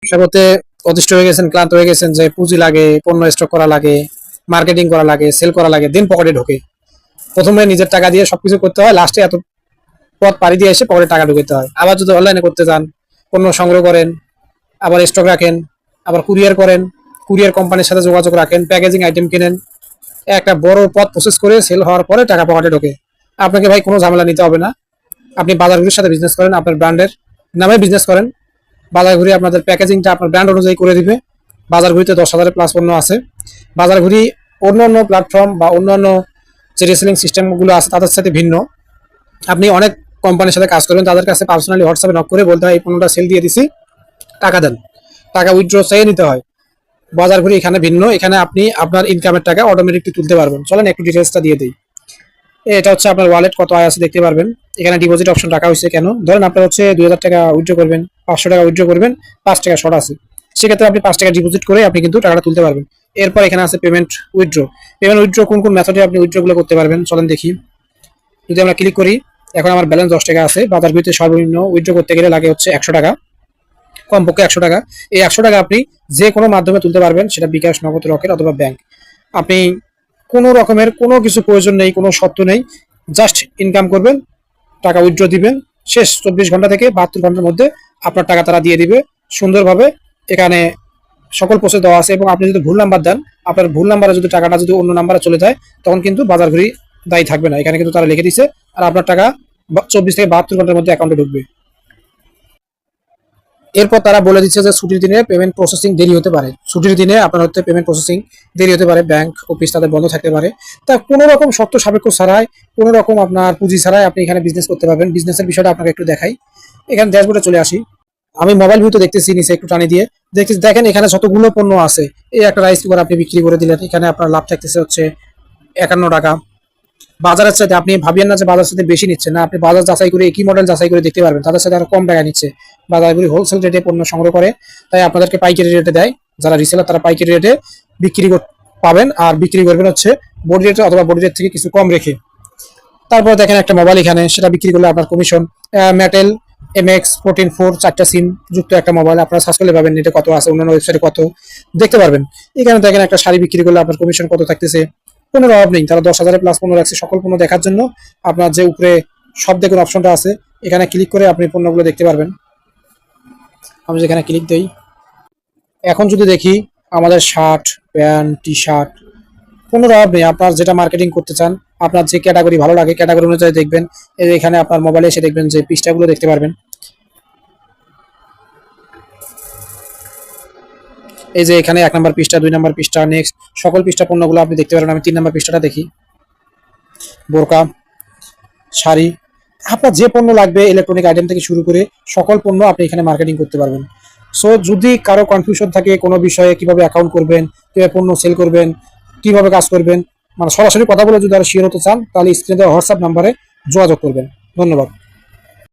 ব্যবসা করতে অতিষ্ঠ হয়ে গেছেন, ক্লান্ত হয়ে গেছেন যে পুঁজি লাগে, পণ্য স্টক করা লাগে, মার্কেটিং করা লাগে, সেল করা লাগে, দিন পকেটে ঢোকে। প্রথমে নিজের টাকা দিয়ে সবকিছু করতে হয়, লাস্টে এত পথ পাড়ি দিয়ে এসে পকেটে টাকা ঢুকাতে হয়। আবার যদি অনলাইনে করতে চান, পণ্য সংগ্রহ করেন, আবার স্টক রাখেন, আবার কুরিয়ার করেন, কুরিয়ার কোম্পানির সাথে যোগাযোগ রাখেন, প্যাকেজিং আইটেম কিনেন, একটা বড় পথ প্রসেস করে সেল হওয়ার পরে টাকা পকেটে ঢোকে। আপনাকে ভাই কোনো ঝামেলা নিতে হবে না। আপনি বাজারগুলির সাথে বিজনেস করেন, আপনার ব্র্যান্ডের নামে বিজনেস করেন। বাজার ঘুরি আপনাদের প্যাকেজিংটা আপনার ব্র্যান্ড অনুযায়ী করে দিবে। বাজার ঘুরিতে 10,000 প্লাস পণ্য আছে। বাজার ঘুরি অন্য অন্য প্ল্যাটফর্ম বা অন্যান্য যে রিসেলিং সিস্টেমগুলো আছে তাদের সাথে ভিন্ন। আপনি অনেক কোম্পানির সাথে কাজ করবেন, তাদের কাছে পার্সোনালি হোয়াটসঅ্যাপে নক করে বলতে হয় এই পণ্যটা সেল দিয়ে দিছি, টাকা দেন। টাকা উইথড্র চেয়ে নিতে হয়। বাজার ঘুরি এখানে ভিন্ন, এখানে আপনি আপনার ইনকামের টাকা অটোমেটিকলি তুলতে পারবেন। চলেন একটু ডিটেলসটা দিয়ে দিই। এটা হচ্ছে আপনার ওয়ালেট কত আয় আছে দেখতে পারবেন। এখানে ডিপোজিট অপশন রাখা হয়েছে কেন, ধরেন আপনার হচ্ছে 2,000 টাকা উইথড্র করবেন, 500 টাকা উইথড্র করবেন, 5 টাকা শর্ট আছে, সেক্ষেত্রে আপনি 5 টাকা ডিপোজিট করে আপনি কিন্তু টাকাটা তুলতে পারবেন। এরপর এখানে আছে পেমেন্ট উইথড্র। পেমেন্ট উইথড্র কোন কোন মেথডে আপনি উইথড্রগুলো করতে পারবেন চলেন দেখি। যদি আমরা ক্লিক করি, এখন আমার ব্যালেন্স 10 টাকা আছে। বাজার ভিত্তিতে সর্বনিম্ন উইথড্র করতে গেলে লাগে হচ্ছে 100 টাকা, কমপক্ষে 100 টাকা। এই 100 টাকা আপনি যে কোনো মাধ্যমে তুলতে পারবেন, সেটা বিকাশ, নগদ, রকেট অথবা ব্যাংক। আপনি কোনো রকমের কোনো কিছু প্রয়োজন নেই, কোনো শর্ত নেই, জাস্ট ইনকাম করবেন, টাকা উইথড্র দিবেন, শেষ 24 ঘন্টা থেকে 72 ঘন্টার মধ্যে আপনার টাকা তারা দিয়ে দিবে সুন্দরভাবে। এখানে সকল প্রসেস দেওয়া আছে, এবং আপনি যদি ভুল নাম্বার দেন, আপনার ভুল নাম্বারে যদি টাকাটা যদি অন্য নাম্বারে চলে যায়, তখন কিন্তু বাজার ঘুরি দায়ী থাকবে না। এখানে কিন্তু তারা লিখে দিচ্ছে, আর আপনার টাকা 24 থেকে 72 ঘন্টার মধ্যে অ্যাকাউন্টে ঢুকবে। এরপর তারা বলে দিচ্ছে যে ছুটির দিনে পেমেন্ট প্রসেসিং দেরি হতে পারে। ছুটির দিনে আপনার হচ্ছে পেমেন্ট প্রসেসিং দেরি হতে পারে, ব্যাংক অফিস তাদের বন্ধ থাকতে পারে। তা কোনো রকম শর্ত সাপেক্ষ ছাড়াই, কোনো রকম আপনার পুঁজি ছাড়াই আপনি এখানে বিজনেস করতে পারবেন। বিজনেসের বিষয়টা আপনাকে একটু দেখাই। এখানে ড্যাশবোর্ডে চলে আসি। আমি মোবাইল ভিউতে দেখতেছি, নিচে একটু টানি দিয়ে দেখতেছি, দেখেন এখানে যতগুলো পণ্য আছে। এই একটা রাইস কুকার আপনি বিক্রি করে দিলেন, এখানে আপনার লাভ থাকতেছে হচ্ছে 51 টাকা। বাজারের সাথে আপনি ভাবিয়েন না যে বাজার সাথে বেশি নিচ্ছে না, আপনি বাজার যাচাই করে একই মডেল যাচাই করে দেখতে পারবেন, তাদের সাথে আরো কম টাকা নিচ্ছে। বাজারগুলি হোলসেল রেটে পণ্য সংগ্রহ করে, তাই আপনাদেরকে পাইকারি রেটে দেয়। যারা রিসেলার তারা পাইকারি রেটে বিক্রি পাবেন, আর বিক্রি করবেন হচ্ছে বডি রেটে অথবা বডি রেট থেকে কিছু কম রেখে। তারপর দেখেন একটা মোবাইল, এখানে সেটা বিক্রি করলে আপনার কমিশন। ম্যাটেল MX14 4 4টা সিম যুক্ত একটা মোবাইল, আপনারা সার্চ করলে পাবেন নেটে কত আছে, অন্যান্য ওয়েবসাইটে কত দেখতে পারবেন। এখানে দেখেন একটা শাড়ি বিক্রি করলে আপনার কমিশন কত থাকতেছে। পণ্যের অভাব নেই, তারা 10,000 প্লাস পণ্য রাখছে। সকল পণ্য দেখার জন্য আপনার যে উপরে সব দেখুন অপশনটা আছে, এখানে ক্লিক করে আপনি পণ্যগুলো দেখতে পারবেন। আমি যেখানে ক্লিক দিই, এখন যদি দেখি আমাদের শার্ট, প্যান্ট, টি শার্ট, পণ্যের অভাব নেই। আপনার যেটা মার্কেটিং করতে চান, আপনার যে ক্যাটাগরি ভালো লাগে, ক্যাটাগরি অনুযায়ী দেখবেন। এই এখানে আপনার মোবাইলে এসে দেখবেন যে পৃষ্ঠাগুলো দেখতে পারবেন। এই যে এখানে 1 নম্বর পৃষ্ঠা, 2 নম্বর পৃষ্ঠা, নেক্সট সকল পৃষ্ঠা পণ্যগুলো আপনি দেখতে পারেন। আমি 3 নম্বর পৃষ্ঠাটা দেখি। বোরকা, শাড়ি, আপনার যে পণ্য লাগবে ইলেকট্রনিক আইটেম থেকে শুরু করে সকল পণ্য আপনি এখানে মার্কেটিং করতে পারবেন। সো যদি কারো কনফিউশন থাকে কোনো বিষয়ে, কিভাবে অ্যাকাউন্ট করবেন, কিভাবে পণ্য সেল করবেন, কিভাবে কাজ করবেন, মানে সরাসরি কথা বলে যদি আরো শিওর হতে চান, তাহলে স্ক্রিনে দেওয়া হোয়াটসঅ্যাপ নাম্বারে যোগাযোগ করবেন। ধন্যবাদ।